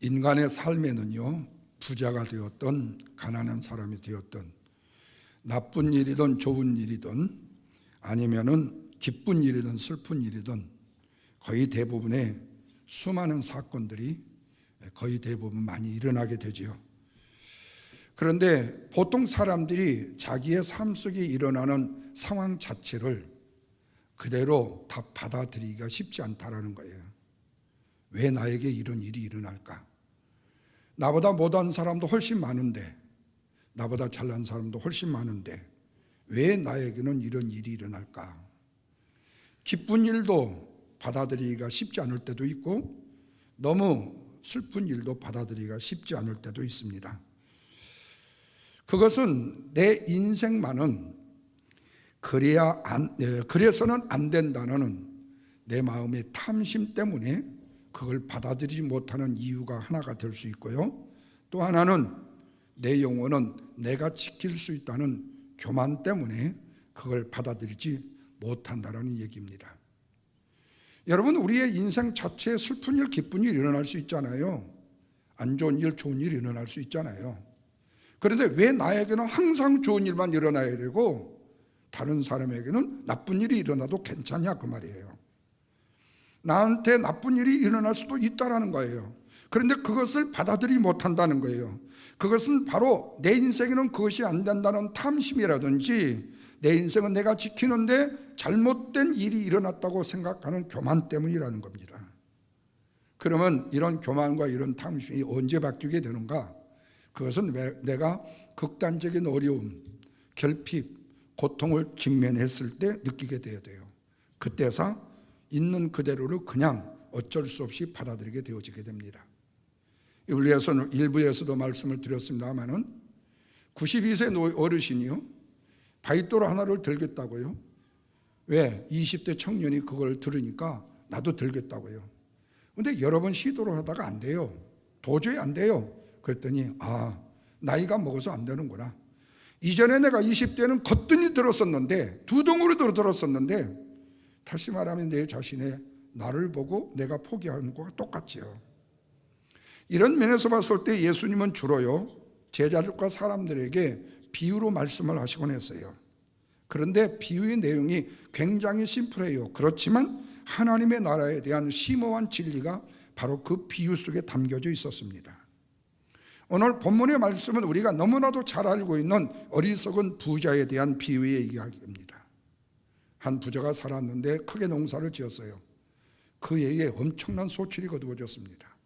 인간의 삶에는요, 부자가 되었던 가난한 사람이 되었던 나쁜 일이든 좋은 일이든 아니면은 기쁜 일이든 슬픈 일이든 거의 대부분의 수많은 사건들이 거의 대부분 많이 일어나게 되지요. 그런데 보통 사람들이 자기의 삶 속에 일어나는 상황 자체를 그대로 다 받아들이기가 쉽지 않다라는 거예요. 왜 나에게 이런 일이 일어날까? 나보다 못한 사람도 훨씬 많은데, 나보다 잘난 사람도 훨씬 많은데 왜 나에게는 이런 일이 일어날까? 기쁜 일도 받아들이기가 쉽지 않을 때도 있고 너무 슬픈 일도 받아들이기가 쉽지 않을 때도 있습니다. 그것은 내 인생만은 그래서는 안 된다는 내 마음의 탐심 때문에 그걸 받아들이지 못하는 이유가 하나가 될 수 있고요, 또 하나는 내 영혼은 내가 지킬 수 있다는 교만 때문에 그걸 받아들이지 못한다는 얘기입니다. 여러분, 우리의 인생 자체에 슬픈 일, 기쁜 일 일어날 수 있잖아요. 안 좋은 일, 좋은 일 일어날 수 있잖아요. 그런데 왜 나에게는 항상 좋은 일만 일어나야 되고 다른 사람에게는 나쁜 일이 일어나도 괜찮냐 그 말이에요. 나한테 나쁜 일이 일어날 수도 있다라는 거예요. 그런데 그것을 받아들이지 못한다는 거예요. 그것은 바로 내 인생에는 그것이 안 된다는 탐심이라든지 내 인생은 내가 지키는데 잘못된 일이 일어났다고 생각하는 교만 때문이라는 겁니다. 그러면 이런 교만과 이런 탐심이 언제 바뀌게 되는가? 그것은 내가 극단적인 어려움, 결핍, 고통을 직면했을 때 느끼게 되어야 돼요. 그때서 있는 그대로를 그냥 어쩔 수 없이 받아들이게 되어지게 됩니다. 일부에서도 말씀을 드렸습니다마는 92세 어르신이요, 바위돌 하나를 들겠다고요. 왜? 20대 청년이 그걸 들으니까 나도 들겠다고요. 근데 여러 번 시도를 하다가 안 돼요. 도저히 안 돼요. 그랬더니 나이가 먹어서 안 되는구나. 이전에 내가 20대는 거뜬히 들었었는데, 두 동으로 들었었는데, 다시 말하면 내 자신의 나를 보고 내가 포기하는 것과 똑같지요. 이런 면에서 봤을 때 예수님은 주로요, 제자들과 사람들에게 비유로 말씀을 하시곤 했어요. 그런데 비유의 내용이 굉장히 심플해요. 그렇지만 하나님의 나라에 대한 심오한 진리가 바로 그 비유 속에 담겨져 있었습니다. 오늘 본문의 말씀은 우리가 너무나도 잘 알고 있는 어리석은 부자에 대한 비유의 이야기입니다. 한 부자가 살았는데 크게 농사를 지었어요. 그에게 엄청난 소출이 거두어졌습니다.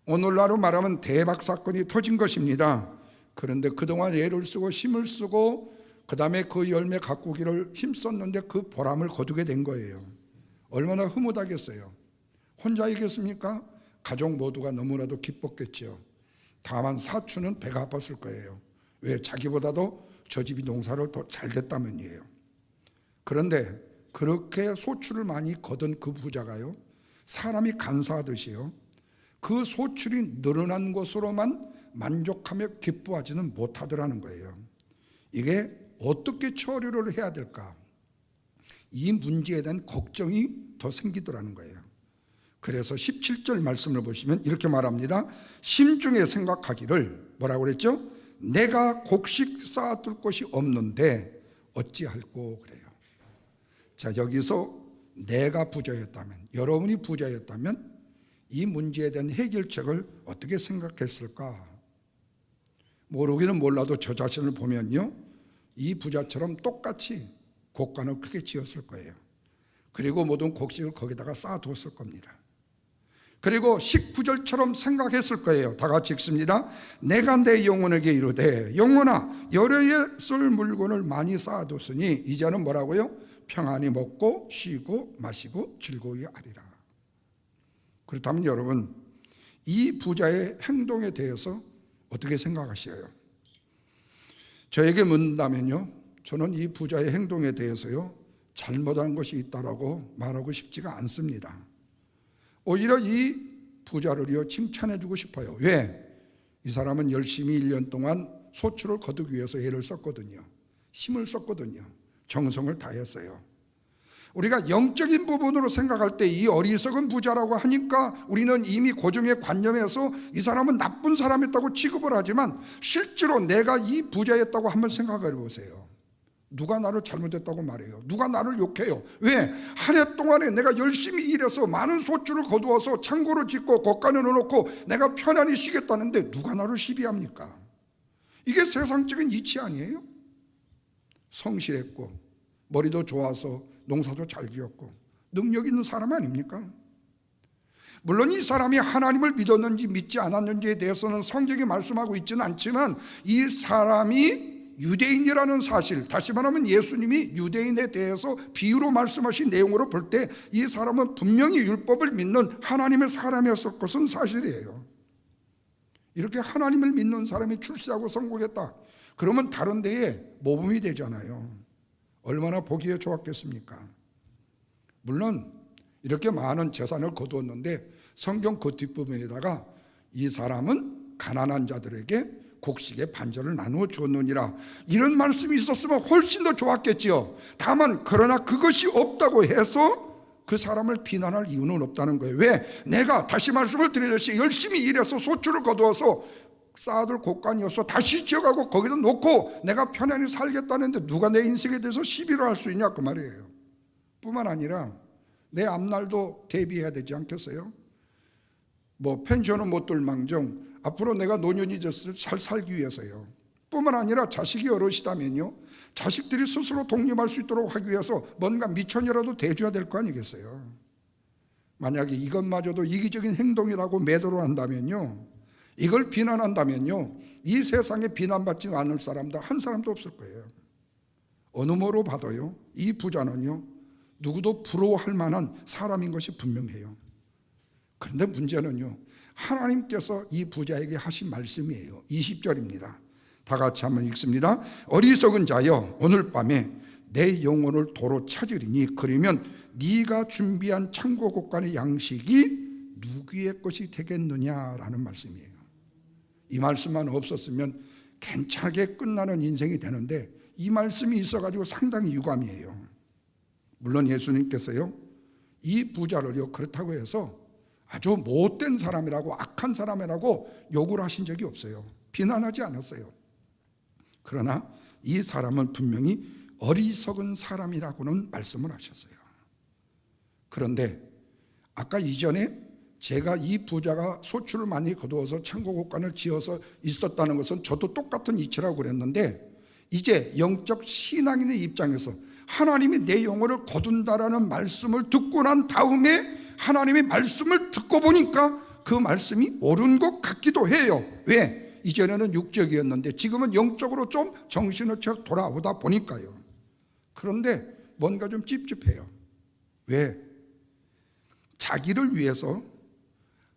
오늘날로 말하면 대박 사건이 터진 것입니다. 그런데 그동안 애를 쓰고 힘을 쓰고 그 다음에 그 열매 가꾸기를 힘썼는데 그 보람을 거두게 된 거예요. 얼마나 흐뭇하겠어요. 혼자이겠습니까? 가족 모두가 너무나도 기뻤겠죠. 다만 사촌은 배가 아팠을 거예요. 왜? 자기보다도 저 집이 농사를 더 잘 됐다면이에요. 그런데 그렇게 소출을 많이 거둔 그 부자가요, 사람이 간사하듯이요, 그 소출이 늘어난 것으로만 만족하며 기뻐하지는 못하더라는 거예요. 이게 어떻게 처리를 해야 될까? 이 문제에 대한 걱정이 더 생기더라는 거예요. 그래서 17절 말씀을 보시면 이렇게 말합니다. 심중에 생각하기를 뭐라고 그랬죠? 내가 곡식 쌓아둘 곳이 없는데 어찌할꼬 그래요. 자, 여기서 내가 부자였다면, 여러분이 부자였다면 이 문제에 대한 해결책을 어떻게 생각했을까? 모르기는 몰라도 저 자신을 보면요, 이 부자처럼 똑같이 곡간을 크게 지었을 거예요. 그리고 모든 곡식을 거기다가 쌓아두었을 겁니다. 그리고 19절처럼 생각했을 거예요. 다 같이 읽습니다. 내가 내 영혼에게 이르되 영혼아 여러에 쓸 물건을 많이 쌓아뒀으니 이제는 뭐라고요? 평안히 먹고 쉬고 마시고 즐거이 하리라. 그렇다면 여러분, 이 부자의 행동에 대해서 어떻게 생각하시어요? 저에게 묻는다면요, 저는 이 부자의 행동에 대해서요, 잘못한 것이 있다라고 말하고 싶지가 않습니다. 오히려 이 부자를요, 칭찬해주고 싶어요. 왜? 이 사람은 열심히 1년 동안 소출을 거두기 위해서 애를 썼거든요. 힘을 썼거든요. 정성을 다했어요. 우리가 영적인 부분으로 생각할 때 이 어리석은 부자라고 하니까 우리는 이미 고정의 관념에서 이 사람은 나쁜 사람이었다고 취급을 하지만 실제로 내가 이 부자였다고 한번 생각해 보세요. 누가 나를 잘못했다고 말해요? 누가 나를 욕해요? 왜? 한 해 동안에 내가 열심히 일해서 많은 소출을 거두어서 창고를 짓고 곳간에 넣어놓고 내가 편안히 쉬겠다는데 누가 나를 시비합니까? 이게 세상적인 이치 아니에요? 성실했고 머리도 좋아서 농사도 잘 지었고 능력 있는 사람 아닙니까? 물론 이 사람이 하나님을 믿었는지 믿지 않았는지에 대해서는 성경이 말씀하고 있지는 않지만 이 사람이 유대인이라는 사실, 다시 말하면 예수님이 유대인에 대해서 비유로 말씀하신 내용으로 볼 때 이 사람은 분명히 율법을 믿는 하나님의 사람이었을 것은 사실이에요. 이렇게 하나님을 믿는 사람이 출세하고 성공했다 그러면 다른 데에 모범이 되잖아요. 얼마나 보기에 좋았겠습니까? 물론 이렇게 많은 재산을 거두었는데 성경 그 뒷부분에다가 이 사람은 가난한 자들에게 곡식의 반절을 나누어 주었느니라 이런 말씀이 있었으면 훨씬 더 좋았겠지요. 다만 그러나 그것이 없다고 해서 그 사람을 비난할 이유는 없다는 거예요. 왜? 내가 다시 말씀을 드리듯이 열심히 일해서 소출을 거두어서 쌓아둘 곳간이 없어 다시 지어가고 거기다 놓고 내가 편안히 살겠다는데 누가 내 인생에 대해서 시비를 할 수 있냐 그 말이에요. 뿐만 아니라 내 앞날도 대비해야 되지 않겠어요? 뭐 펜션은 못 들망정 앞으로 내가 노년이 됐을 때 잘 살기 위해서요. 뿐만 아니라 자식이 어르시다면요, 자식들이 스스로 독립할 수 있도록 하기 위해서 뭔가 미천이라도 대줘야 될 거 아니겠어요? 만약에 이것마저도 이기적인 행동이라고 매도를 한다면요, 이걸 비난한다면요, 이 세상에 비난받지 않을 사람도 한 사람도 없을 거예요. 어느 뭐로 봐도요, 이 부자는요 누구도 부러워할 만한 사람인 것이 분명해요. 그런데 문제는요, 하나님께서 이 부자에게 하신 말씀이에요. 20절입니다. 다 같이 한번 읽습니다. 어리석은 자여 오늘 밤에 내 영혼을 도로 찾으리니 그러면 네가 준비한 창고 곳간의 양식이 누구의 것이 되겠느냐라는 말씀이에요. 이 말씀만 없었으면 괜찮게 끝나는 인생이 되는데 이 말씀이 있어가지고 상당히 유감이에요. 물론 예수님께서요 이 부자를요 그렇다고 해서 아주 못된 사람이라고 악한 사람이라고 욕을 하신 적이 없어요. 비난하지 않았어요. 그러나 이 사람은 분명히 어리석은 사람이라고는 말씀을 하셨어요. 그런데 아까 이전에 제가 이 부자가 소출을 많이 거두어서 창고 곳간을 지어서 있었다는 것은 저도 똑같은 이치라고 그랬는데 이제 영적 신앙인의 입장에서 하나님이 내 영혼을 거둔다라는 말씀을 듣고 난 다음에 하나님의 말씀을 듣고 보니까 그 말씀이 옳은 것 같기도 해요. 왜? 이전에는 육적이었는데 지금은 영적으로 좀 정신을 차려 돌아오다 보니까요. 그런데 뭔가 좀 찝찝해요. 왜? 자기를 위해서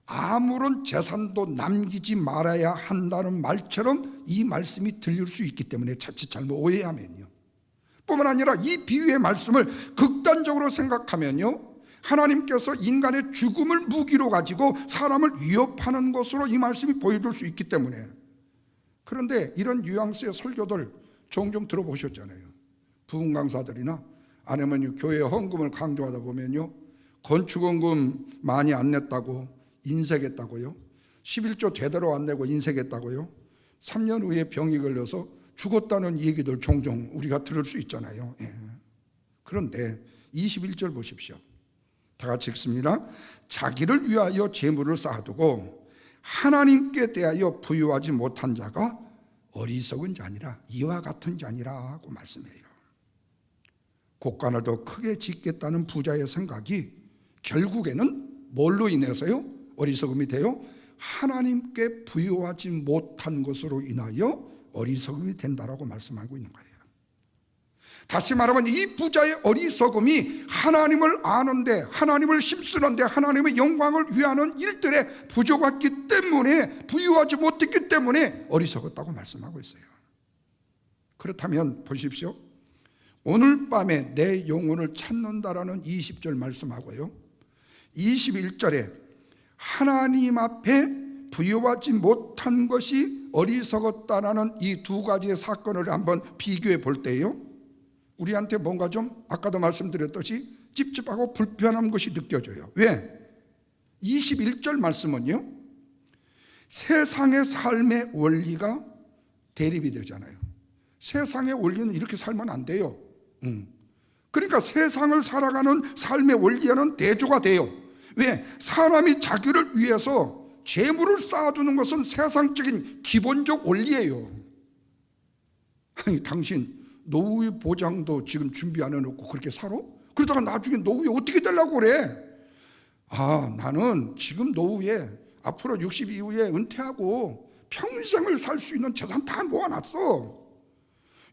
아무런 재산도 남기지 말아야 한다는 말처럼 이 말씀이 들릴 수 있기 때문에 자칫 잘못 오해하면요, 뿐만 아니라 이 비유의 말씀을 극단적으로 생각하면요, 하나님께서 인간의 죽음을 무기로 가지고 사람을 위협하는 것으로 이 말씀이 보여줄 수 있기 때문에. 그런데 이런 뉘앙스의 설교들 종종 들어보셨잖아요. 부흥 강사들이나 아니면 교회 헌금을 강조하다 보면요, 건축헌금 많이 안 냈다고 인색했다고요, 11조 제대로 안 내고 인색했다고요, 3년 후에 병이 걸려서 죽었다는 얘기들 종종 우리가 들을 수 있잖아요. 그런데 21절 보십시오. 다 같이 읽습니다. 자기를 위하여 재물을 쌓아두고 하나님께 대하여 부유하지 못한 자가 어리석은 자니라, 이와 같은 자니라고 말씀해요. 곳간을 더 크게 짓겠다는 부자의 생각이 결국에는 뭘로 인해서요 어리석음이 돼요? 하나님께 부유하지 못한 것으로 인하여 어리석음이 된다라고 말씀하고 있는 거예요. 다시 말하면 이 부자의 어리석음이 하나님을 아는데, 하나님을 힘쓰는데, 하나님의 영광을 위하는 일들에 부족했기 때문에, 부유하지 못했기 때문에 어리석었다고 말씀하고 있어요. 그렇다면 보십시오. 오늘 밤에 내 영혼을 찾는다라는 20절 말씀하고요, 21절에 하나님 앞에 부유하지 못한 것이 어리석었다라는 이 두 가지의 사건을 한번 비교해 볼 때요, 우리한테 뭔가 좀 아까도 말씀드렸듯이 찝찝하고 불편한 것이 느껴져요. 왜? 21절 말씀은요, 세상의 삶의 원리가 대립이 되잖아요. 세상의 원리는 이렇게 살면 안 돼요. 그러니까 세상을 살아가는 삶의 원리와는 대조가 돼요. 왜? 사람이 자기를 위해서 재물을 쌓아두는 것은 세상적인 기본적 원리예요. 아니, 당신 노후의 보장도 지금 준비 안 해놓고 그렇게 살아? 그러다가 나중에 노후에 어떻게 되려고 그래? 나는 지금 노후에 앞으로 60 이후에 은퇴하고 평생을 살 수 있는 재산 다 모아놨어.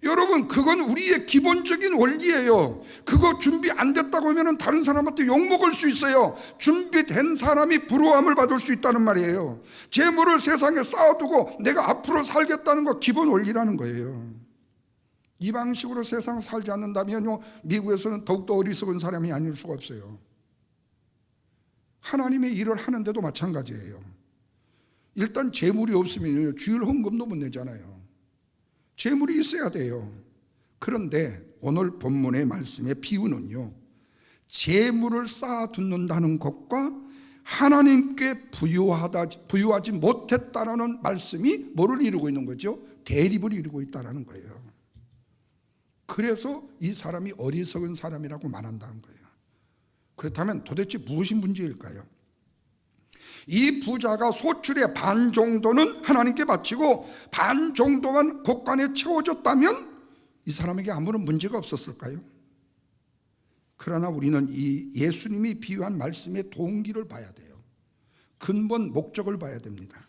여러분, 그건 우리의 기본적인 원리예요. 그거 준비 안 됐다고 하면 다른 사람한테 욕먹을 수 있어요. 준비된 사람이 부러움을 받을 수 있다는 말이에요. 재물을 세상에 쌓아두고 내가 앞으로 살겠다는 거 기본 원리라는 거예요. 이 방식으로 세상 살지 않는다면요, 미국에서는 더욱더 어리석은 사람이 아닐 수가 없어요. 하나님의 일을 하는데도 마찬가지예요. 일단 재물이 없으면 주일 헌금도 못 내잖아요. 재물이 있어야 돼요. 그런데 오늘 본문의 말씀의 비유는요, 재물을 쌓아두는다는 것과 하나님께 부유하지 못했다라는 말씀이 뭐를 이루고 있는 거죠? 대립을 이루고 있다는 거예요. 그래서 이 사람이 어리석은 사람이라고 말한다는 거예요. 그렇다면 도대체 무엇이 문제일까요? 이 부자가 소출의 반 정도는 하나님께 바치고 반 정도만 곳간에 채워졌다면 이 사람에게 아무런 문제가 없었을까요? 그러나 우리는 이 예수님이 비유한 말씀의 동기를 봐야 돼요. 근본 목적을 봐야 됩니다.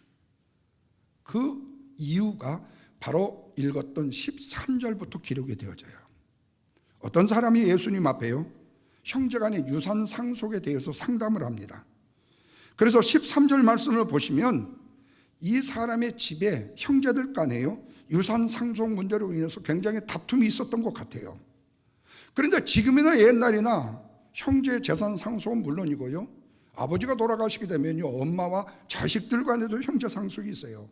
그 이유가 바로 읽었던 13절부터 기록이 되어져요. 어떤 사람이 예수님 앞에요, 형제간의 유산 상속에 대해서 상담을 합니다. 그래서 13절 말씀을 보시면 이 사람의 집에 형제들 간에요, 유산 상속 문제로 인해서 굉장히 다툼이 있었던 것 같아요. 그런데 지금이나 옛날이나 형제 재산 상속은 물론이고요, 아버지가 돌아가시게 되면요, 엄마와 자식들 간에도 형제 상속이 있어요.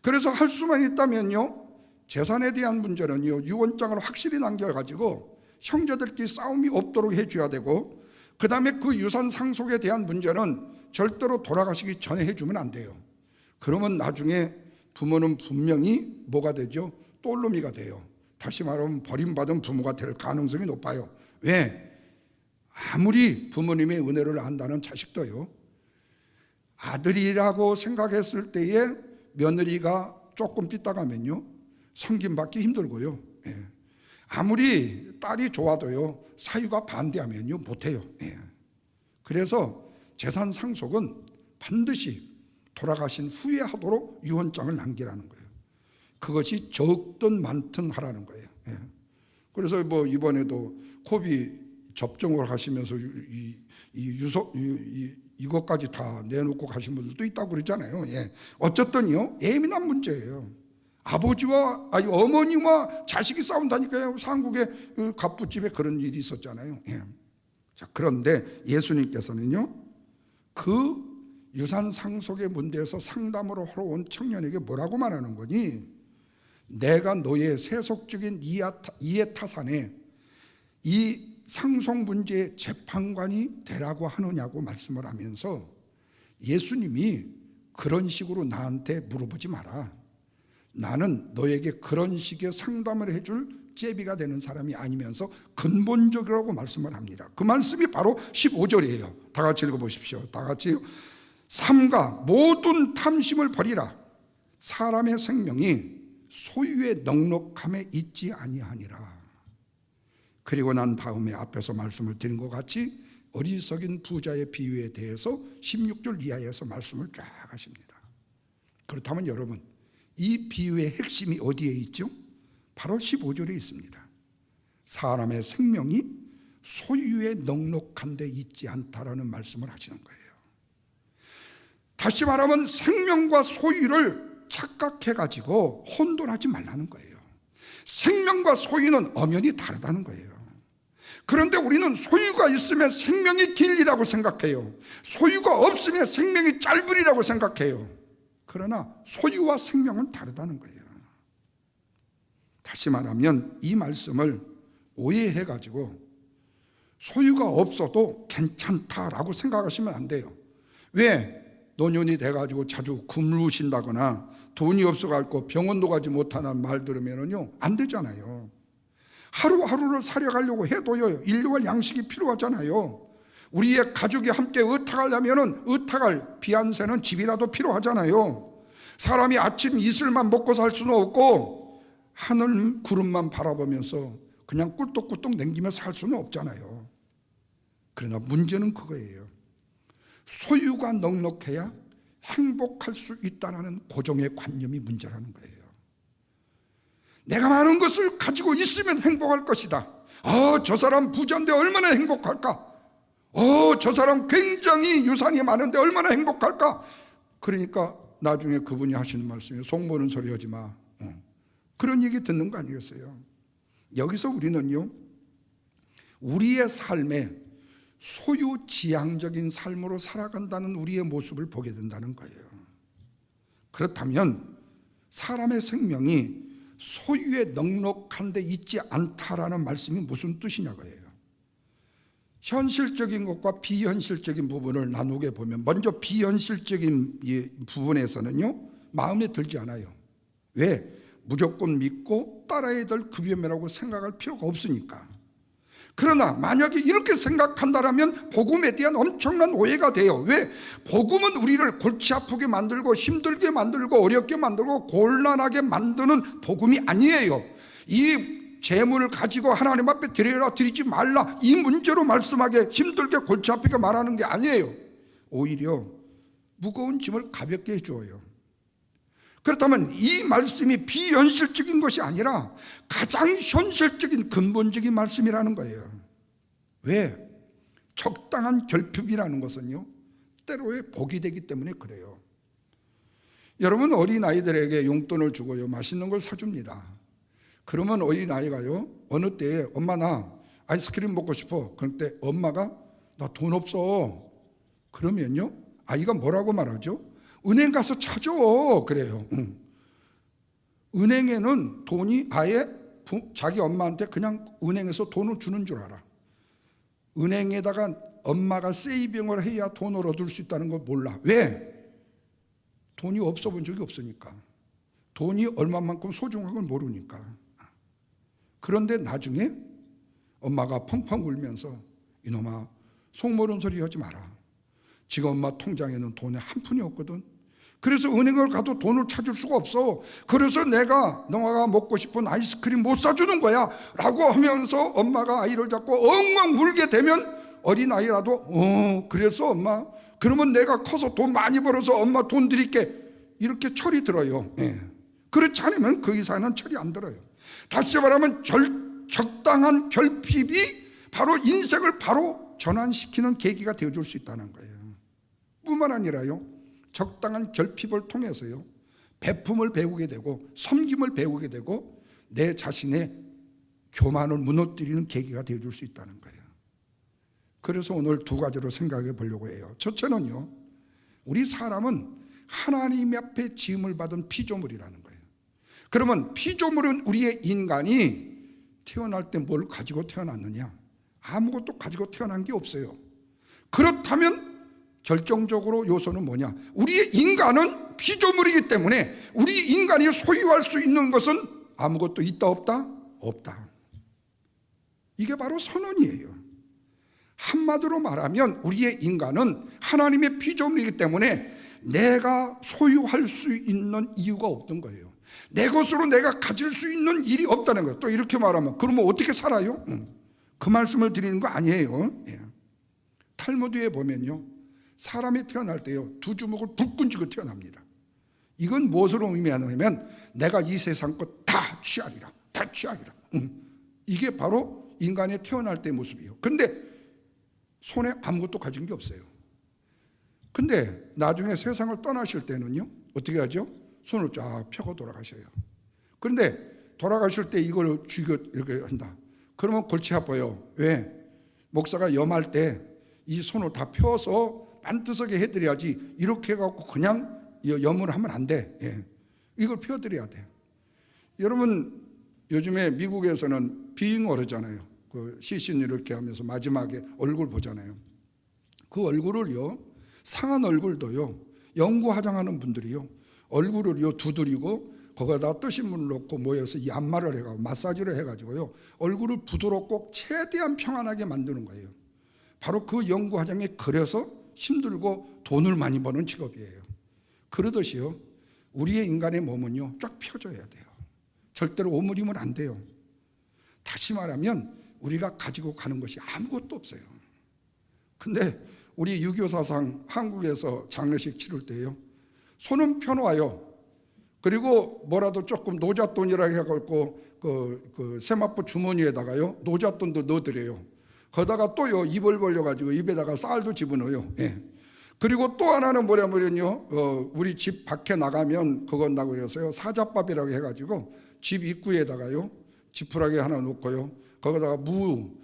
그래서 할 수만 있다면요, 재산에 대한 문제는요, 유언장을 확실히 남겨가지고 형제들끼리 싸움이 없도록 해줘야 되고, 그 다음에 그 유산 상속에 대한 문제는 절대로 돌아가시기 전에 해주면 안 돼요. 그러면 나중에 부모는 분명히 뭐가 되죠? 똘루미가 돼요. 다시 말하면 버림받은 부모가 될 가능성이 높아요. 왜? 아무리 부모님의 은혜를 안다는 자식도요, 아들이라고 생각했을 때에 며느리가 조금 삐딱하면요, 성김받기 힘들고요, 아무리 딸이 좋아도요, 사유가 반대하면요, 못해요. 그래서 재산 상속은 반드시 돌아가신 후에 하도록 유언장을 남기라는 거예요. 그것이 적든 많든 하라는 거예요. 그래서 뭐 이번에도 코비 접종을 하시면서 이것까지 다 내놓고 가신 분들도 있다고 그러잖아요. 어쨌든요, 예민한 문제예요. 어머니와 자식이 싸운다니까요. 한국의 그 갑부집에 그런 일이 있었잖아요. 자, 그런데 예수님께서는요, 그 유산 상속의 문제에서 상담으로 하러 온 청년에게 뭐라고 말하는 거니? 내가 너의 세속적인 이해타산에 이 상속 문제의 재판관이 되라고 하느냐고 말씀을 하면서, 예수님이 그런 식으로 나한테 물어보지 마라. 나는 너에게 그런 식의 상담을 해줄 제비가 되는 사람이 아니면서 근본적이라고 말씀을 합니다. 그 말씀이 바로 15절이에요. 다 같이 읽어보십시오. 다 같이요. 삼가 모든 탐심을 버리라. 사람의 생명이 소유의 넉넉함에 있지 아니하니라. 그리고 난 다음에 앞에서 말씀을 드린 것 같이 어리석인 부자의 비유에 대해서 16절 이하에서 말씀을 쫙 하십니다. 그렇다면 여러분, 이 비유의 핵심이 어디에 있죠? 바로 15절에 있습니다. 사람의 생명이 소유에 넉넉한 데 있지 않다라는 말씀을 하시는 거예요. 다시 말하면 생명과 소유를 착각해가지고 혼돈하지 말라는 거예요. 생명과 소유는 엄연히 다르다는 거예요. 그런데 우리는 소유가 있으면 생명이 길리라고 생각해요. 소유가 없으면 생명이 짧으리라고 생각해요. 그러나 소유와 생명은 다르다는 거예요. 다시 말하면 이 말씀을 오해해가지고 소유가 없어도 괜찮다라고 생각하시면 안 돼요. 왜? 노년이 돼가지고 자주 굶으신다거나 돈이 없어갖고 병원도 가지 못하는 말 들으면요 안 되잖아요. 하루하루를 살아가려고 해도요 인류할 양식이 필요하잖아요. 우리의 가족이 함께 의탁하려면 의탁할 비안새는 집이라도 필요하잖아요. 사람이 아침 이슬만 먹고 살 수는 없고 하늘 구름만 바라보면서 그냥 꿀떡꿀떡 남기며 살 수는 없잖아요. 그러나 문제는 그거예요. 소유가 넉넉해야 행복할 수 있다는 고정의 관념이 문제라는 거예요. 내가 많은 것을 가지고 있으면 행복할 것이다. 저 사람 부자인데 얼마나 행복할까? 저 사람 굉장히 유산이 많은데 얼마나 행복할까? 그러니까 나중에 그분이 하시는 말씀이 속 모르는 소리 하지 마. 그런 얘기 듣는 거 아니겠어요? 여기서 우리는요 우리의 삶에 소유지향적인 삶으로 살아간다는 우리의 모습을 보게 된다는 거예요. 그렇다면 사람의 생명이 소유에 넉넉한 데 있지 않다라는 말씀이 무슨 뜻이냐고요. 현실적인 것과 비현실적인 부분을 나누게 보면 먼저 비현실적인 부분에서는요 마음에 들지 않아요. 왜? 무조건 믿고 따라야 될 급여매라고 생각할 필요가 없으니까. 그러나 만약에 이렇게 생각한다면 복음에 대한 엄청난 오해가 돼요. 왜? 복음은 우리를 골치 아프게 만들고 힘들게 만들고 어렵게 만들고 곤란하게 만드는 복음이 아니에요. 이 재물을 가지고 하나님 앞에 드려라 드리지 말라 이 문제로 말씀하게 힘들게 골치 아프게 말하는 게 아니에요. 오히려 무거운 짐을 가볍게 해줘요. 그렇다면 이 말씀이 비현실적인 것이 아니라 가장 현실적인 근본적인 말씀이라는 거예요. 왜? 적당한 결핍이라는 것은요 때로의 복이 되기 때문에 그래요. 여러분 어린아이들에게 용돈을 주고요 맛있는 걸 사줍니다. 그러면 어린아이가요 어느 때에 엄마 나 아이스크림 먹고 싶어. 그럴 때 엄마가 나 돈 없어. 그러면요 아이가 뭐라고 말하죠? 은행 가서 찾아 그래요. 은행에는 돈이 아예 자기 엄마한테 그냥 은행에서 돈을 주는 줄 알아. 은행에다가 엄마가 세이빙을 해야 돈을 얻을 수 있다는 걸 몰라. 왜? 돈이 없어 본 적이 없으니까. 돈이 얼마만큼 소중한 걸 모르니까. 그런데 나중에 엄마가 펑펑 울면서 이놈아 속 모르는 소리 하지 마라. 지금 엄마 통장에는 돈이 한 푼이 없거든. 그래서 은행을 가도 돈을 찾을 수가 없어. 그래서 내가 너가 먹고 싶은 아이스크림 못 사주는 거야 라고 하면서 엄마가 아이를 잡고 엉엉 울게 되면 어린아이라도 그래서 엄마 그러면 내가 커서 돈 많이 벌어서 엄마 돈 드릴게 이렇게 철이 들어요. 그렇지 않으면 그 이상은 철이 안 들어요. 다시 말하면 적당한 결핍이 바로 인생을 바로 전환시키는 계기가 되어줄 수 있다는 거예요. 뿐만 아니라요 적당한 결핍을 통해서요 베품을 배우게 되고 섬김을 배우게 되고 내 자신의 교만을 무너뜨리는 계기가 되어줄 수 있다는 거예요. 그래서 오늘 두 가지로 생각해 보려고 해요. 첫째는요 우리 사람은 하나님 앞에 지음을 받은 피조물이라는 거예요. 그러면 피조물은 우리의 인간이 태어날 때 뭘 가지고 태어났느냐? 아무것도 가지고 태어난 게 없어요. 그렇다면 결정적으로 요소는 뭐냐? 우리의 인간은 피조물이기 때문에 우리 인간이 소유할 수 있는 것은 아무것도 있다 없다? 없다. 이게 바로 선언이에요. 한마디로 말하면 우리의 인간은 하나님의 피조물이기 때문에 내가 소유할 수 있는 이유가 없던 거예요. 내 것으로 내가 가질 수 있는 일이 없다는 거예요. 또 이렇게 말하면 그러면 어떻게 살아요? 그 말씀을 드리는 거 아니에요. 탈무드에 보면요 사람이 태어날 때요 두 주먹을 불끈 쥐고 태어납니다. 이건 무엇으로 의미하냐면 내가 이 세상 것 다 취하리라. 다 취하리라. 이게 바로 인간의 태어날 때의 모습이에요. 근데 손에 아무것도 가진 게 없어요. 근데 나중에 세상을 떠나실 때는요 어떻게 하죠? 손을 쫙 펴고 돌아가셔요. 그런데 돌아가실 때 이걸 쥐고 이렇게 한다. 그러면 골치 아파요. 왜? 목사가 염할 때 이 손을 다 펴서 반듯하게 해드려야지 이렇게 해갖고 그냥 염을 하면 안 돼. 이걸 펴드려야 돼. 여러분 요즘에 미국에서는 비잉 어르잖아요. 그 시신 이렇게 하면서 마지막에 얼굴 보잖아요. 그 얼굴을요, 상한 얼굴도요, 연구 화장하는 분들이요, 얼굴을요 두드리고 거기다 뜨신 물을 넣고 모여서 양말을 해가지고 마사지를 해가지고요 얼굴을 부드럽고 최대한 평안하게 만드는 거예요. 바로 그 연구 화장에 그려서 힘들고 돈을 많이 버는 직업이에요. 그러듯이요 우리의 인간의 몸은요 쫙 펴줘야 돼요. 절대로 오므리면 안 돼요. 다시 말하면 우리가 가지고 가는 것이 아무것도 없어요. 근데 우리 6.25 사상 한국에서 장례식 치를 때요 손은 펴놓아요. 그리고 뭐라도 조금 노잣돈이라고 해갖고 그 세마포 주머니에다가요 노잣돈도 넣어드려요. 거기다가 또요 입을 벌려가지고 입에다가 쌀도 집어넣어요. 예. 그리고 또 하나는 뭐냐면요 우리 집 밖에 나가면 그건다고 그래서요 사자밥이라고 해가지고 집 입구에다가요 지푸라기 하나 놓고요 거기다가 무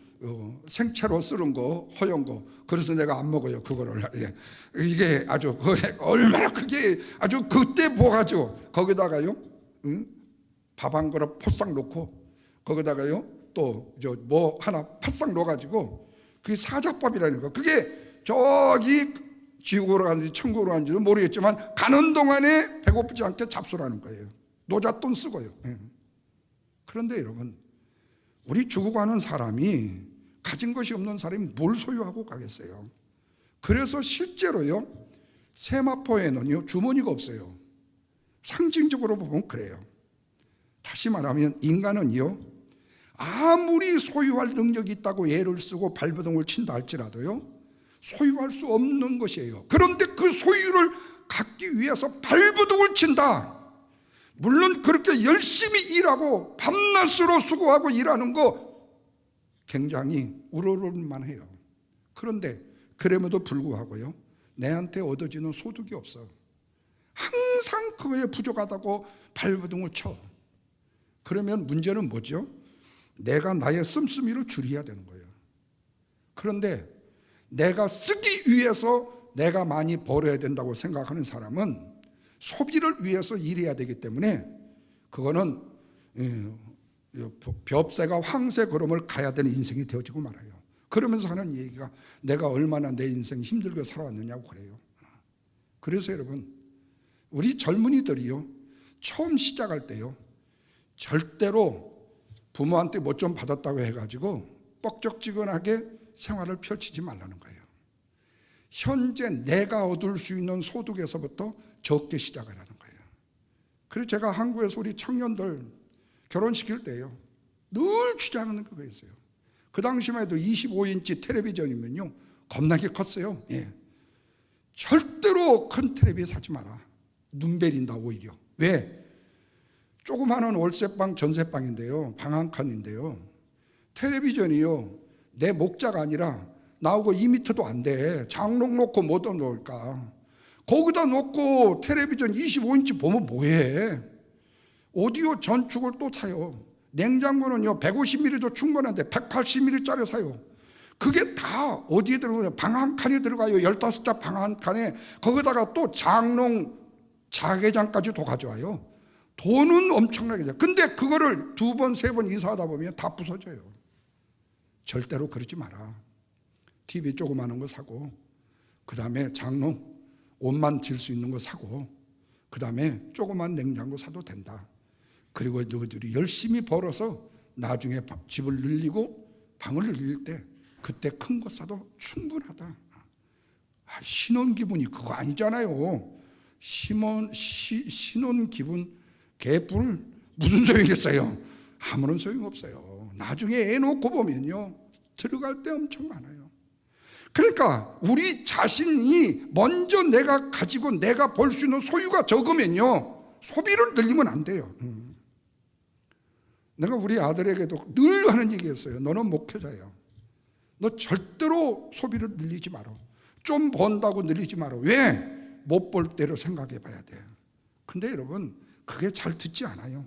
생채로 썰은 거 허연 거 그래서 내가 안 먹어요 그거를. 예. 이게 아주 얼마나 그게 아주 그때 보가지고 거기다가요 밥 한 그릇 포싹 놓고 거기다가요 또 뭐 하나 파싹 넣어가지고 그게 사자밥이라는 거. 그게 저기 지옥으로 가는지 천국으로 가는지도 모르겠지만 가는 동안에 배고프지 않게 잡수라는 거예요. 노잣돈 쓰고요. 예. 그런데 여러분 우리 죽고 가는 사람이 가진 것이 없는 사람이 뭘 소유하고 가겠어요. 그래서 실제로요 세마포에는요 주머니가 없어요. 상징적으로 보면 그래요. 다시 말하면 인간은요 아무리 소유할 능력이 있다고 애를 쓰고 발버둥을 친다 할지라도요 소유할 수 없는 것이에요. 그런데 그 소유를 갖기 위해서 발버둥을 친다. 물론 그렇게 열심히 일하고 밤낮으로 수고하고 일하는 거 굉장히 우러러만 해요. 그런데 그럼에도 불구하고요 내한테 얻어지는 소득이 없어. 항상 그거에 부족하다고 발버둥을 쳐. 그러면 문제는 뭐죠? 내가 나의 씀씀이를 줄여야 되는 거예요. 그런데 내가 쓰기 위해서 내가 많이 벌어야 된다고 생각하는 사람은 소비를 위해서 일해야 되기 때문에 그거는 벽새가 황새 걸음을 가야 되는 인생이 되어지고 말아요. 그러면서 하는 얘기가 내가 얼마나 내 인생 힘들게 살아왔느냐고 그래요. 그래서 여러분 우리 젊은이들이요 처음 시작할 때요 절대로 부모한테 뭐 좀 받았다고 해가지고 뻑적지근하게 생활을 펼치지 말라는 거예요. 현재 내가 얻을 수 있는 소득에서부터 적게 시작하라는 거예요. 그래서 제가 한국에서 우리 청년들 결혼시킬 때요 늘 주장하는 그거 있어요. 그 당시만 해도 25인치 텔레비전이면요 겁나게 컸어요. 예. 절대로 큰 텔레비 사지 마라. 눈 베린다 오히려. 왜? 조그마한 월세방 전세방인데요 방 한 칸인데요 텔레비전이요 내 목자가 아니라 나오고 2m도 안 돼. 장롱 놓고 못 놓을까. 거기다 놓고 텔레비전 25인치 보면 뭐해. 오디오 전축을 또 사요. 냉장고는요 150mm도 충분한데 180mm짜리 사요. 그게 다 어디에 들어가요? 방 한 칸에 들어가요. 15자 방 한 칸에. 거기다가 또 장롱 자개장까지도 가져와요. 돈은 엄청나게 돼요. 근데 그거를 2번, 3번 이사하다 보면 다 부서져요. 절대로 그러지 마라. TV 조그마한 거 사고, 그 다음에 장롱 옷만 질 수 있는 거 사고, 그 다음에 조그만 냉장고 사도 된다. 그리고 너희들이 열심히 벌어서 나중에 집을 늘리고 방을 늘릴 때 그때 큰 거 사도 충분하다. 신혼 기분이 그거 아니잖아요. 신혼 기분 개뿔 무슨 소용이겠어요? 아무런 소용없어요. 나중에 애 놓고 보면요 들어갈 때 엄청 많아요. 그러니까 우리 자신이 먼저 내가 가지고 내가 벌 수 있는 소유가 적으면요 소비를 늘리면 안 돼요. 내가 우리 아들에게도 늘 하는 얘기였어요. 너는 목회자야. 너 절대로 소비를 늘리지 마라. 좀 번다고 늘리지 마라. 왜? 못 벌 대로 생각해 봐야 돼. 근데 여러분 그게 잘 듣지 않아요.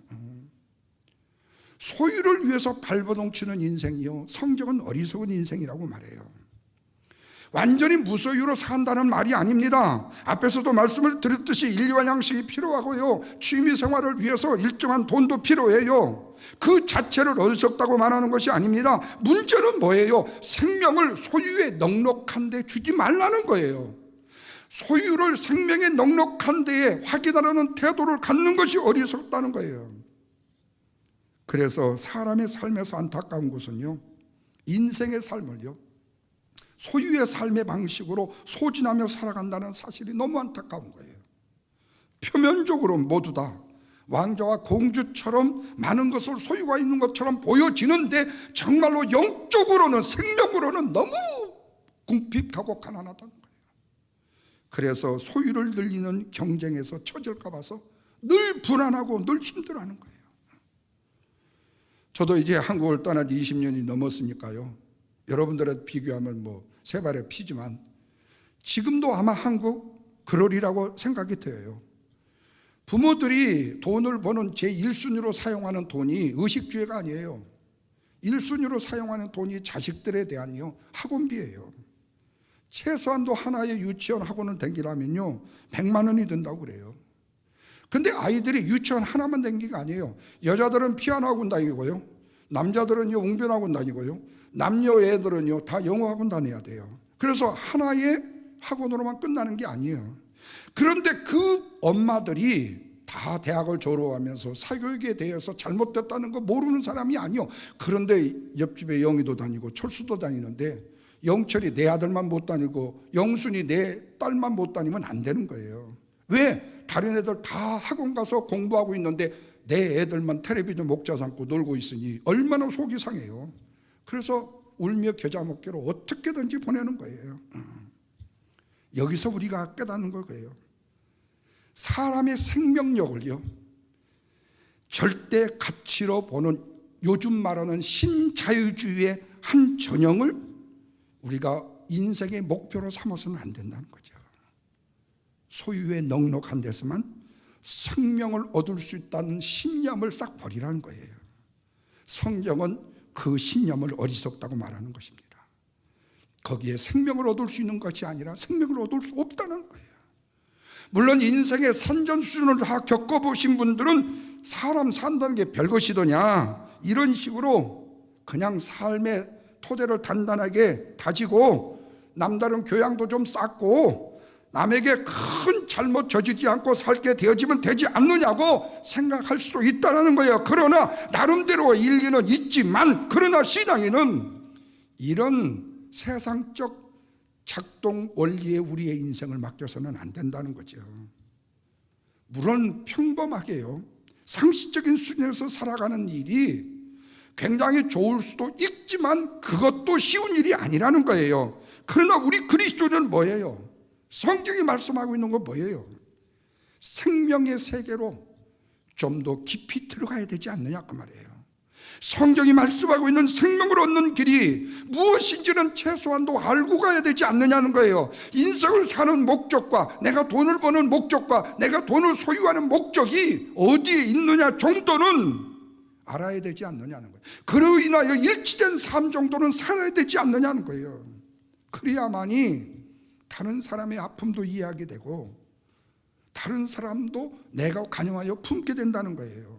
소유를 위해서 발버둥 치는 인생이요 성경은 어리석은 인생이라고 말해요. 완전히 무소유로 산다는 말이 아닙니다. 앞에서도 말씀을 드렸듯이 인리와 양식이 필요하고요, 취미생활을 위해서 일정한 돈도 필요해요. 그 자체를 어리석다고 말하는 것이 아닙니다. 문제는 뭐예요? 생명을 소유에 넉넉한 데 주지 말라는 거예요. 소유를 생명의 넉넉한 데에 확인하려는 태도를 갖는 것이 어리석다는 거예요. 그래서 사람의 삶에서 안타까운 것은요, 인생의 삶을요, 소유의 삶의 방식으로 소진하며 살아간다는 사실이 너무 안타까운 거예요. 표면적으로 모두 다 왕자와 공주처럼 많은 것을 소유가 있는 것처럼 보여지는데 정말로 영적으로는, 생명으로는 너무 궁핍하고 가난하다는 거예요. 그래서 소유를 늘리는 경쟁에서 처질까 봐서 늘 불안하고 늘 힘들어하는 거예요. 저도 이제 한국을 떠난 지 20년이 넘었으니까요, 여러분들에 비교하면 세 발의 피지만 지금도 아마 한국 그러리라고 생각이 돼요. 부모들이 돈을 버는 제1순위로 사용하는 돈이 의식주가 아니에요. 1순위로 사용하는 돈이 자식들에 대한 학원비예요. 최소한도 하나의 유치원 학원을 다니려면요 100만 원이 든다고 그래요. 근데 아이들이 유치원 하나만 다니는 게 아니에요. 여자들은 피아노 학원 다니고요, 남자들은요 웅변학원 다니고요, 남녀 애들은요 다 영어 학원 다녀야 돼요. 그래서 하나의 학원으로만 끝나는 게 아니에요. 그런데 그 엄마들이 다 대학을 졸업하면서 사교육에 대해서 잘못됐다는 거 모르는 사람이 아니요. 그런데 옆집에 영희도 다니고 철수도 다니는데 영철이 내 아들만 못 다니고 영순이 내 딸만 못 다니면 안 되는 거예요. 왜? 다른 애들 다 학원 가서 공부하고 있는데 내 애들만 텔레비전 목자 삼고 놀고 있으니 얼마나 속이 상해요. 그래서 울며 겨자 먹기로 어떻게든지 보내는 거예요. 여기서 우리가 깨닫는 거예요. 사람의 생명력을요 절대 가치로 보는, 요즘 말하는 신자유주의의 한 전형을 우리가 인생의 목표로 삼아서는 안 된다는 거죠. 소유에 넉넉한 데서만 생명을 얻을 수 있다는 신념을 싹 버리라는 거예요. 성경은 그 신념을 어리석다고 말하는 것입니다. 거기에 생명을 얻을 수 있는 것이 아니라 생명을 얻을 수 없다는 거예요. 물론 인생의 산전수전을 다 겪어보신 분들은 사람 산다는 게 별것이더냐 이런 식으로 그냥 삶의 토대를 단단하게 다지고 남다른 교양도 좀 쌓고 남에게 큰 잘못 저지르지 않고 살게 되어지면 되지 않느냐고 생각할 수 있다는 거예요. 그러나 나름대로 일리는 있지만, 그러나 신앙인은 이런 세상적 작동 원리에 우리의 인생을 맡겨서는 안 된다는 거죠. 물론 평범하게요 상식적인 수준에서 살아가는 일이 굉장히 좋을 수도 있지만 그것도 쉬운 일이 아니라는 거예요. 그러나 우리 그리스도인은 뭐예요? 성경이 말씀하고 있는 건 뭐예요? 생명의 세계로 좀 더 깊이 들어가야 되지 않느냐 그 말이에요. 성경이 말씀하고 있는 생명을 얻는 길이 무엇인지는 최소한도 알고 가야 되지 않느냐는 거예요. 인생을 사는 목적과 내가 돈을 버는 목적과 내가 돈을 소유하는 목적이 어디에 있느냐 정도는 알아야 되지 않느냐는 거예요. 그로 인하여 일치된 삶 정도는 살아야 되지 않느냐는 거예요. 그래야만이 다른 사람의 아픔도 이해하게 되고 다른 사람도 내가 간용하여 품게 된다는 거예요.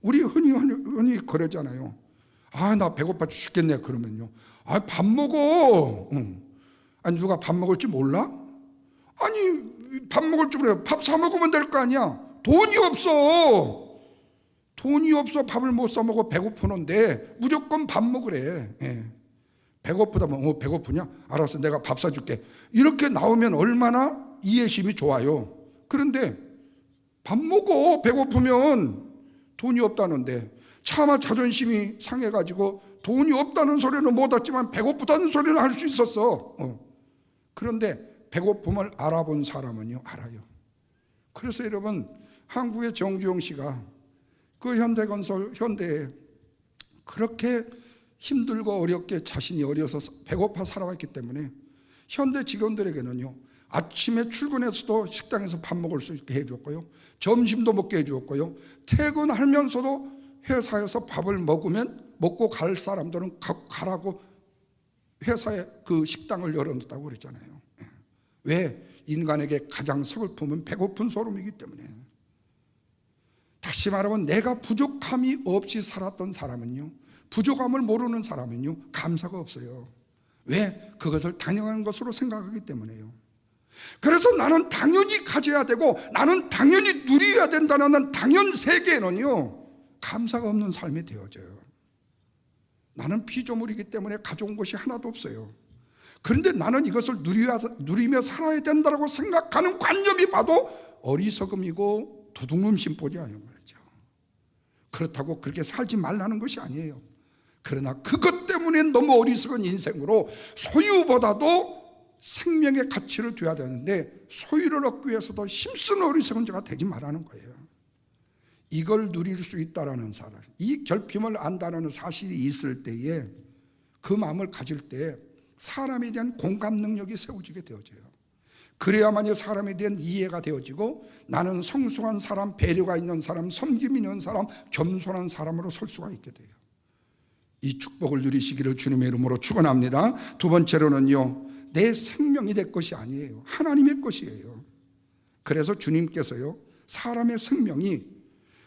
우리 흔히 그러잖아요. 아, 나 배고파 죽겠네. 그러면요, 아, 밥 먹어. 아니, 누가 밥 먹을 줄 몰라? 아니, 밥 먹을 줄 몰라. 밥 사 먹으면 될 거 아니야. 돈이 없어. 돈이 없어 밥을 못 사 먹어. 배고프는데 무조건 밥 먹으래. 배고프다면 배고프냐? 알았어, 내가 밥 사줄게. 이렇게 나오면 얼마나 이해심이 좋아요. 그런데 밥 먹어. 배고프면. 돈이 없다는데 차마 자존심이 상해가지고 돈이 없다는 소리는 못했지만 배고프다는 소리는 할 수 있었어. 그런데 배고픔을 알아본 사람은요 알아요. 그래서 여러분, 한국의 정주영 씨가 그 현대건설 현대에 그렇게 힘들고 어렵게 자신이 어려서 배고파 살아왔기 때문에 현대 직원들에게는요 아침에 출근해서도 식당에서 밥 먹을 수 있게 해줬고요, 점심도 먹게 해주었고요, 퇴근하면서도 회사에서 밥을 먹고 갈 사람들은 가라고 회사에 그 식당을 열어놓았다고 그랬잖아요. 왜? 인간에게 가장 서글픔은 배고픈 소름이기 때문에. 다시 말하면 내가 부족함이 없이 살았던 사람은요, 부족함을 모르는 사람은요, 감사가 없어요. 왜? 그것을 당연한 것으로 생각하기 때문에요. 그래서 나는 당연히 가져야 되고 나는 당연히 누려야 된다는 당연 세계에는요, 감사가 없는 삶이 되어져요. 나는 피조물이기 때문에 가져온 것이 하나도 없어요. 그런데 나는 이것을 누리며 살아야 된다고 생각하는 관념이 봐도 어리석음이고 도둑놈 심보자 말이죠. 그렇다고 그렇게 살지 말라는 것이 아니에요. 그러나 그것 때문에 너무 어리석은 인생으로 소유보다도 생명의 가치를 둬야 되는데 소유를 얻기 위해서도 힘쓰는 어리석은 자가 되지 말라는 거예요. 이걸 누릴 수 있다라는 사람, 이 결핍을 안다는 사실이 있을 때에 그 마음을 가질 때 사람에 대한 공감 능력이 세워지게 되어져요. 그래야만이 사람에 대한 이해가 되어지고 나는 성숙한 사람, 배려가 있는 사람, 섬김 있는 사람, 겸손한 사람으로 설 수가 있게 돼요. 이 축복을 누리시기를 주님의 이름으로 축원합니다. 두 번째로는요, 내 생명이 내 것이 아니에요. 하나님의 것이에요. 그래서 주님께서요, 사람의 생명이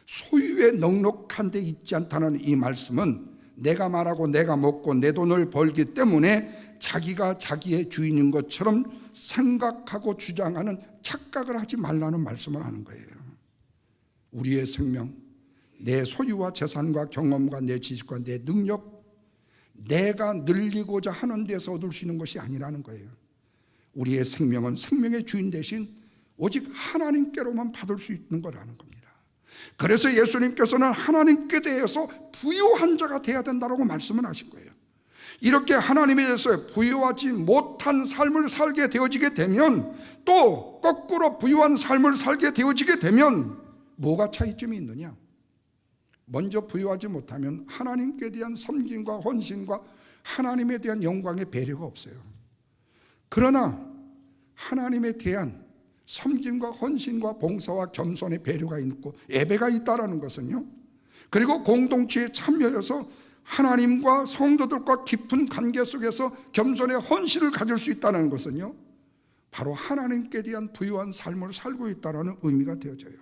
소유에 넉넉한 데 있지 않다는 이 말씀은 내가 말하고 내가 먹고 내 돈을 벌기 때문에 자기가 자기의 주인인 것처럼 생각하고 주장하는 착각을 하지 말라는 말씀을 하는 거예요. 우리의 생명, 내 소유와 재산과 경험과 내 지식과 내 능력, 내가 늘리고자 하는 데서 얻을 수 있는 것이 아니라는 거예요. 우리의 생명은 생명의 주인 대신 오직 하나님께로만 받을 수 있는 거라는 겁니다. 그래서 예수님께서는 하나님께 대해서 부유한 자가 되어야 된다고 말씀을 하신 거예요. 이렇게 하나님에 대해서 부유하지 못한 삶을 살게 되어지게 되면, 또 거꾸로 부유한 삶을 살게 되어지게 되면 뭐가 차이점이 있느냐? 먼저 부유하지 못하면 하나님께 대한 섬김과 헌신과 하나님에 대한 영광의 배려가 없어요. 그러나 하나님에 대한 섬김과 헌신과 봉사와 겸손의 배려가 있고 예배가 있다라는 것은요, 그리고 공동체에 참여해서 하나님과 성도들과 깊은 관계 속에서 겸손의 헌신을 가질 수 있다는 것은요, 바로 하나님께 대한 부유한 삶을 살고 있다는 의미가 되어져요.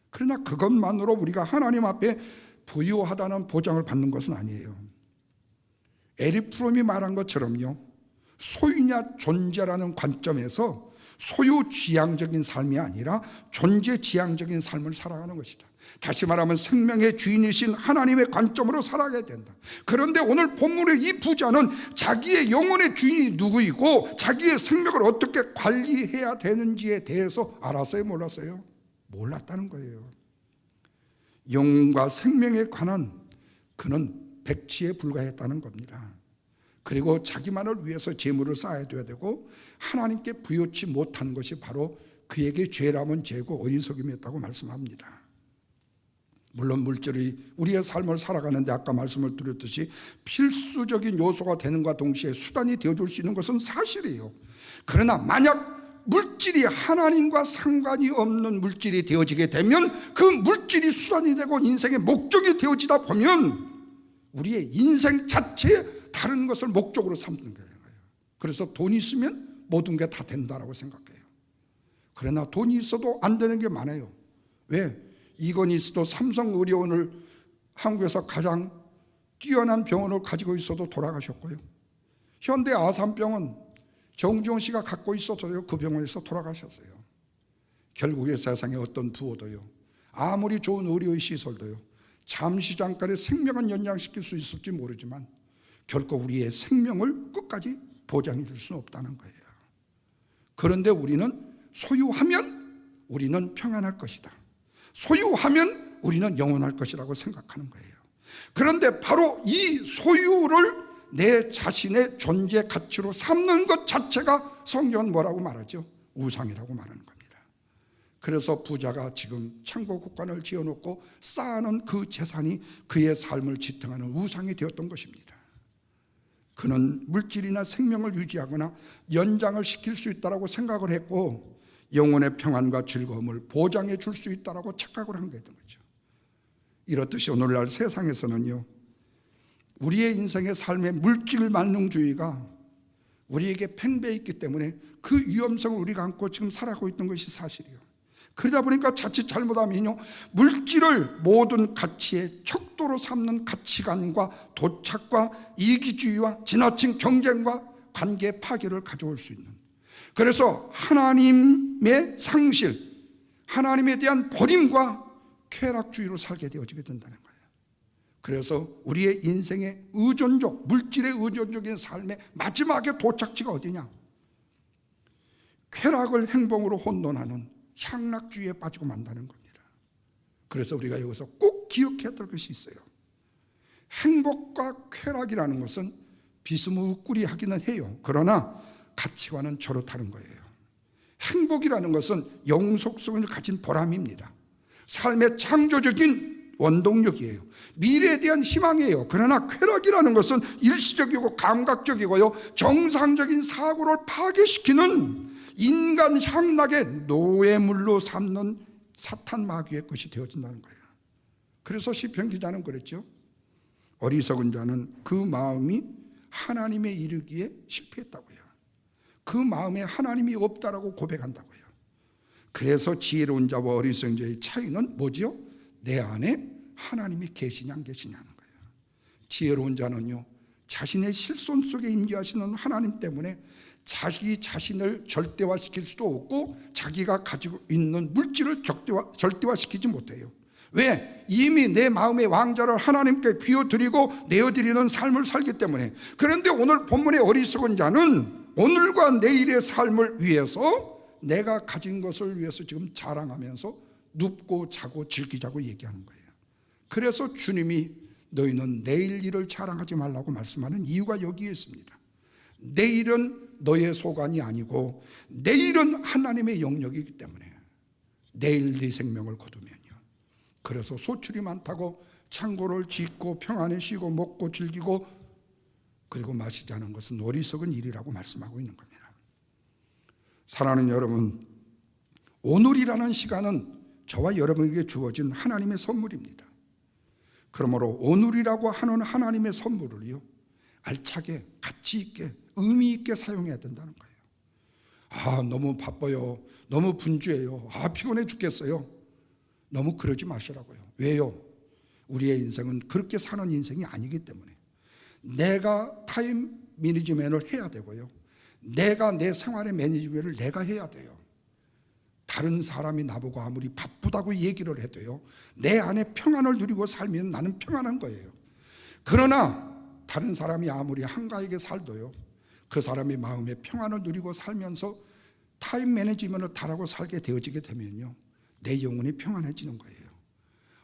그러나 그것만으로 우리가 하나님 앞에 부유하다는 보장을 받는 것은 아니에요. 에릭 프롬이 말한 것처럼요, 소유냐 존재라는 관점에서 소유지향적인 삶이 아니라 존재지향적인 삶을 살아가는 것이다. 다시 말하면 생명의 주인이신 하나님의 관점으로 살아가야 된다. 그런데 오늘 본문의 이 부자는 자기의 영혼의 주인이 누구이고 자기의 생명을 어떻게 관리해야 되는지에 대해서 알았어요, 몰랐어요? 몰랐다는 거예요. 영혼과 생명에 관한 그는 백치에 불과했다는 겁니다. 그리고 자기만을 위해서 재물을 쌓아둬야 되고 하나님께 부여치 못한 것이 바로 그에게 죄라면 죄고 어리석음이었다고 말씀합니다. 물론 물질이 우리의 삶을 살아가는데 아까 말씀을 드렸듯이 필수적인 요소가 되는과 동시에 수단이 되어줄 수 있는 것은 사실이에요. 그러나 만약 물질이 하나님과 상관이 없는 물질이 되어지게 되면 그 물질이 수단이 되고 인생의 목적이 되어지다 보면 우리의 인생 자체에 다른 것을 목적으로 삼는 거예요. 그래서 돈이 있으면 모든 게 다 된다라고 생각해요. 그러나 돈이 있어도 안 되는 게 많아요. 왜? 이건희 씨도 삼성의료원을 한국에서 가장 뛰어난 병원을 가지고 있어도 돌아가셨고요. 현대 아산병원 정주영 씨가 갖고 있어서요, 그 병원에서 돌아가셨어요. 결국에 세상에 어떤 부호도요, 아무리 좋은 의료의 시설도요, 잠시 잠깐의 생명은 연장시킬 수 있을지 모르지만 결코 우리의 생명을 끝까지 보장해 줄 수는 없다는 거예요. 그런데 우리는 소유하면 우리는 평안할 것이다, 소유하면 우리는 영원할 것이라고 생각하는 거예요. 그런데 바로 이 소유를 내 자신의 존재 가치로 삼는 것 자체가 성경은 뭐라고 말하죠? 우상이라고 말하는 겁니다. 그래서 부자가 지금 창고 국관을 지어놓고 쌓아놓은 그 재산이 그의 삶을 지탱하는 우상이 되었던 것입니다. 그는 물질이나 생명을 유지하거나 연장을 시킬 수 있다고 생각을 했고 영혼의 평안과 즐거움을 보장해 줄 수 있다고 착각을 한 거죠. 이렇듯이 오늘날 세상에서는요, 우리의 인생의 삶의 물질 만능주의가 우리에게 팽배해 있기 때문에 그 위험성을 우리가 안고 지금 살아가고 있던 것이 사실이에요. 그러다 보니까 자칫 잘못하면요, 물질을 모든 가치의 척도로 삼는 가치관과 도착과 이기주의와 지나친 경쟁과 관계 파괴를 가져올 수 있는, 그래서 하나님의 상실, 하나님에 대한 버림과 쾌락주의로 살게 되어지게 된다는 거예요. 그래서 우리의 인생의 의존적, 물질의 의존적인 삶의 마지막에 도착지가 어디냐? 쾌락을 행복으로 혼돈하는 향락주의에 빠지고 만다는 겁니다. 그래서 우리가 여기서 꼭 기억해야 될 것이 있어요. 행복과 쾌락이라는 것은 비스무리하기는 해요. 그러나 가치관은 저로 다른 거예요. 행복이라는 것은 영속성을 가진 보람입니다. 삶의 창조적인 원동력이에요. 미래에 대한 희망이에요. 그러나 쾌락이라는 것은 일시적이고 감각적이고요, 정상적인 사고를 파괴시키는 인간 향락의 노예물로 삼는 사탄 마귀의 것이 되어진다는 거예요. 그래서 시편 기자는 그랬죠. 어리석은 자는 그 마음이 하나님에 이르기에 실패했다고요. 그 마음에 하나님이 없다라고 고백한다고요. 그래서 지혜로운 자와 어리석은 자의 차이는 뭐지요? 내 안에 하나님이 계시냐 안 계시냐는 거예요. 지혜로운 자는요, 자신의 실손 속에 임재하시는 하나님 때문에 자기 자신을 절대화시킬 수도 없고 자기가 가지고 있는 물질을 절대화시키지 못해요. 왜? 이미 내 마음의 왕좌를 하나님께 비워드리고 내어드리는 삶을 살기 때문에. 그런데 오늘 본문의 어리석은 자는 오늘과 내일의 삶을 위해서 내가 가진 것을 위해서 지금 자랑하면서 눕고 자고 즐기자고 얘기하는 거예요. 그래서 주님이 너희는 내일 일을 자랑하지 말라고 말씀하는 이유가 여기에 있습니다. 내일은 너의 소관이 아니고 내일은 하나님의 영역이기 때문에 내일 네 생명을 거두면요, 그래서 소출이 많다고 창고를 짓고 평안에 쉬고 먹고 즐기고 그리고 마시지 않은 것은 어리석은 일이라고 말씀하고 있는 겁니다. 사랑하는 여러분, 오늘이라는 시간은 저와 여러분에게 주어진 하나님의 선물입니다. 그러므로 오늘이라고 하는 하나님의 선물을요, 알차게 가치 있게 의미 있게 사용해야 된다는 거예요. 너무 바빠요, 너무 분주해요, 피곤해 죽겠어요, 너무 그러지 마시라고요. 왜요? 우리의 인생은 그렇게 사는 인생이 아니기 때문에 내가 타임 매니지먼트를 해야 되고요, 내가 내 생활의 매니지먼트를 내가 해야 돼요. 다른 사람이 나보고 아무리 바쁘다고 얘기를 해도요, 내 안에 평안을 누리고 살면 나는 평안한 거예요. 그러나 다른 사람이 아무리 한가하게 살도요, 그 사람이 마음의 평안을 누리고 살면서 타임 매니지먼트를 잘하고 살게 되어지게 되면요, 내 영혼이 평안해지는 거예요.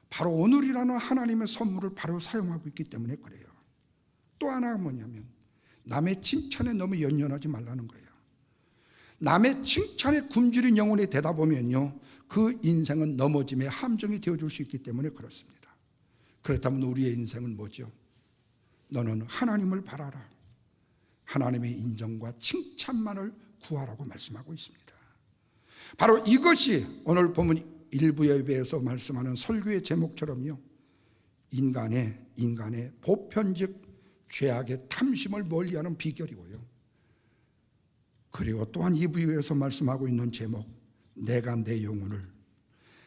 바로 오늘이라는 하나님의 선물을 바로 사용하고 있기 때문에 그래요. 또 하나가 뭐냐면 남의 칭찬에 너무 연연하지 말라는 거예요. 남의 칭찬에 굶주린 영혼이 되다 보면요, 그 인생은 넘어짐의 함정이 되어줄 수 있기 때문에 그렇습니다. 그렇다면 우리의 인생은 뭐죠? 너는 하나님을 바라라, 하나님의 인정과 칭찬만을 구하라고 말씀하고 있습니다. 바로 이것이 오늘 본문 일부 예배에서 말씀하는 설교의 제목처럼요, 인간의 보편적 죄악의 탐심을 멀리하는 비결이고요, 그리고 또한 2부에서 말씀하고 있는 제목, 내가 내 영혼을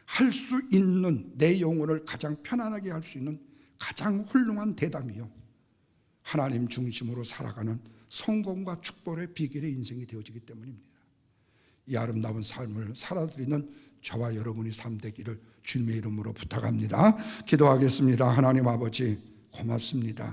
할 수 있는, 내 영혼을 가장 편안하게 할 수 있는 가장 훌륭한 대담이요, 하나님 중심으로 살아가는 성공과 축복의 비결의 인생이 되어지기 때문입니다. 이 아름다운 삶을 살아드리는 저와 여러분이 삶 되기를 주님의 이름으로 부탁합니다. 기도하겠습니다. 하나님 아버지, 고맙습니다.